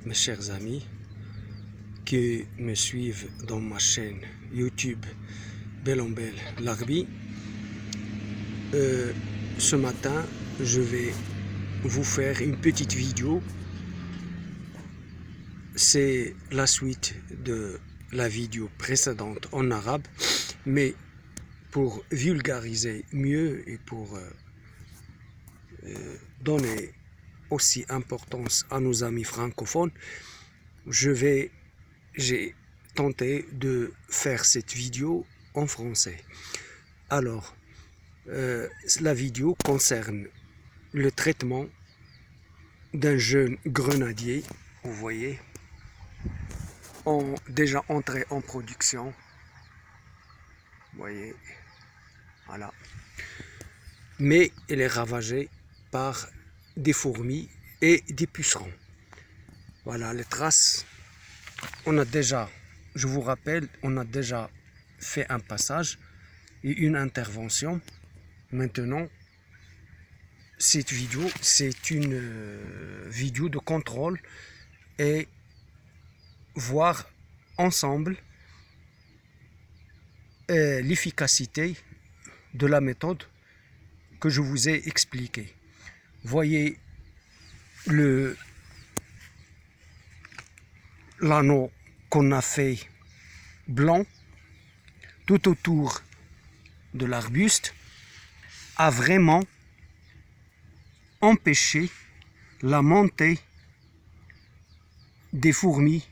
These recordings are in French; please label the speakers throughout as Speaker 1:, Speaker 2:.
Speaker 1: mes chers amis qui me suivent dans ma chaîne YouTube Belembel Larbi. Ce matin, je vais vous faire une petite vidéo. C'est la suite de la vidéo précédente en arabe, mais pour vulgariser mieux et pour donner aussi importance à nos amis francophones, j'ai tenté de faire cette vidéo en français. Alors, la vidéo concerne le traitement d'un jeune grenadier, vous voyez, déjà entré en production, vous voyez, voilà. Mais il est ravagé par des fourmis et des pucerons. Voilà les traces. On a déjà, je vous rappelle, on a déjà fait un passage et une intervention. Maintenant, cette vidéo, c'est une vidéo de contrôle et voir ensemble l'efficacité de la méthode que je vous ai expliquée. Voyez l'anneau qu'on a fait blanc tout autour de l'arbuste a vraiment empêché la montée des fourmis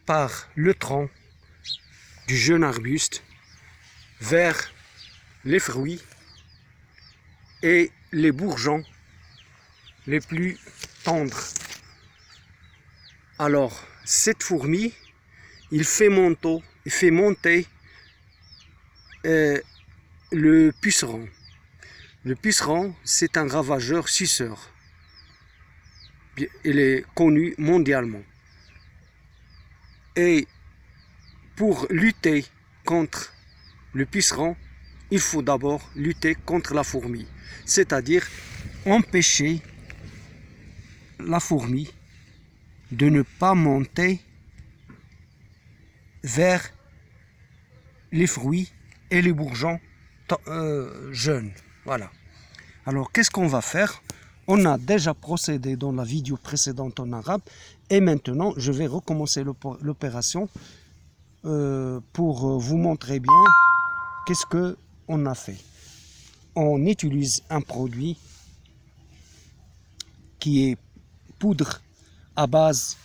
Speaker 1: par le tronc du jeune arbuste vers les fruits et les bourgeons les plus tendres. Alors, cette fourmi, il fait monter le puceron. Le puceron, c'est un ravageur suceur. Il est connu mondialement. Et pour lutter contre le puceron, il faut d'abord lutter contre la fourmi, c'est-à-dire empêcher la fourmi de ne pas monter vers les fruits et les bourgeons jeunes. Voilà. Alors, qu'est-ce qu'on va faire? On a déjà procédé dans la vidéo précédente en arabe et maintenant, je vais recommencer l'opération pour vous montrer bien qu'est-ce qu'on a fait. On utilise un produit qui est poudre à base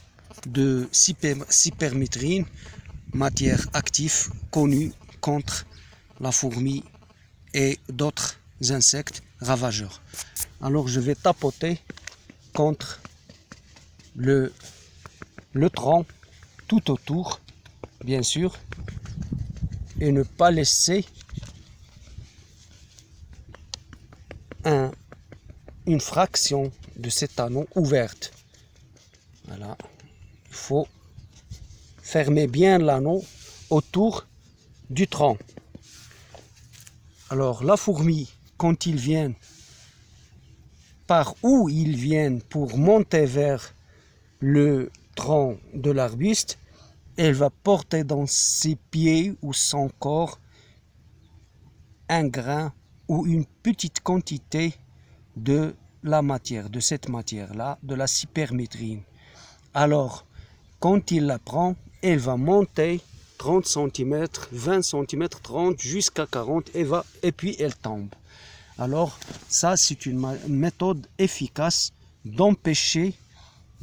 Speaker 1: de cyperméthrine, matière active connue contre la fourmi et d'autres insectes ravageurs. Alors je vais tapoter contre le tronc tout autour, bien sûr, et ne pas laisser une fraction de cet anneau ouverte. Voilà, il faut fermer bien l'anneau autour du tronc. Alors la fourmi, quand ils viennent, par où ils viennent pour monter vers le tronc de l'arbuste, elle va porter dans ses pieds ou son corps un grain ou une petite quantité de la matière, de cette matière-là, de la cyperméthrine. Alors, quand il la prend, elle va monter 30 cm, 20 cm, 30 jusqu'à 40 et puis elle tombe. Alors, ça, c'est une méthode efficace d'empêcher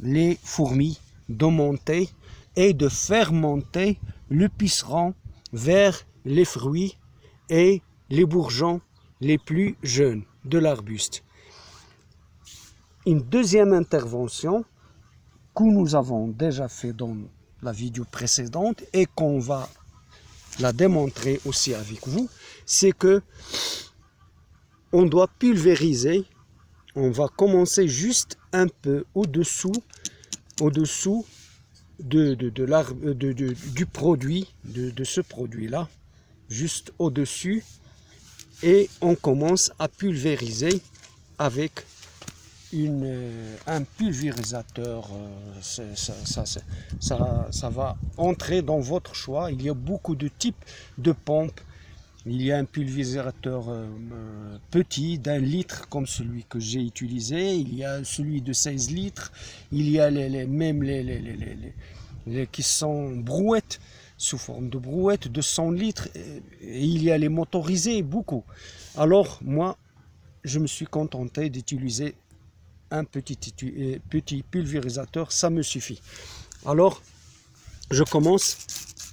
Speaker 1: les fourmis de monter et de faire monter le puceron vers les fruits et les bourgeons les plus jeunes de l'arbuste. Une deuxième intervention que nous avons déjà fait dans la vidéo précédente et qu'on va la démontrer aussi avec vous, c'est que on doit pulvériser. On va commencer juste un peu au-dessous du produit, de ce produit-là, juste au-dessus, et on commence à pulvériser avec un pulvérisateur, ça va entrer dans votre choix. Il y a beaucoup de types de pompes. Il y a un pulvérisateur petit d'1 litre comme celui que j'ai utilisé. Il y a celui de 16 litres. Il y a même les qui sont brouettes, sous forme de brouettes de 100 litres. Et il y a les motorisés, beaucoup. Alors moi, je me suis contenté d'utiliser un petit pulvérisateur, ça me suffit. Alors, je commence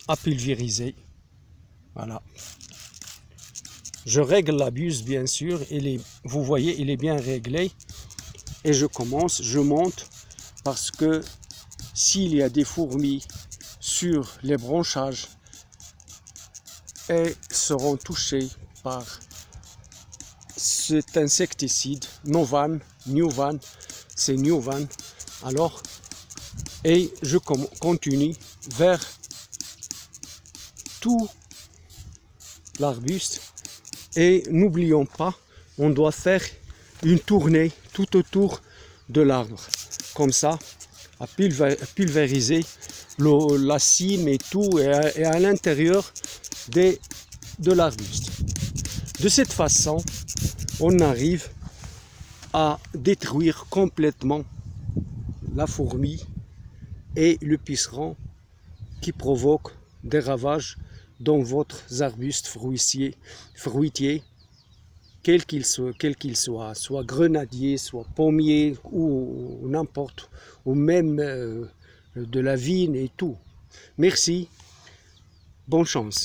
Speaker 1: à pulvériser. Voilà. Je règle la buse, bien sûr. Vous voyez, il est bien réglé. Et je commence, je monte, parce que s'il y a des fourmis sur les branchages, elles seront touchées par cet insecticide, Newvan, c'est Newvan. Alors, et je continue vers tout l'arbuste. Et n'oublions pas, on doit faire une tournée tout autour de l'arbre. Comme ça, à pulvériser la cime et tout, et à l'intérieur de l'arbuste. De cette façon, on arrive à détruire complètement la fourmi et le puceron qui provoque des ravages dans votre arbuste fruitier, quel qu'il soit, soit grenadier, soit pommier ou n'importe, ou même de la vigne et tout. Merci, bonne chance.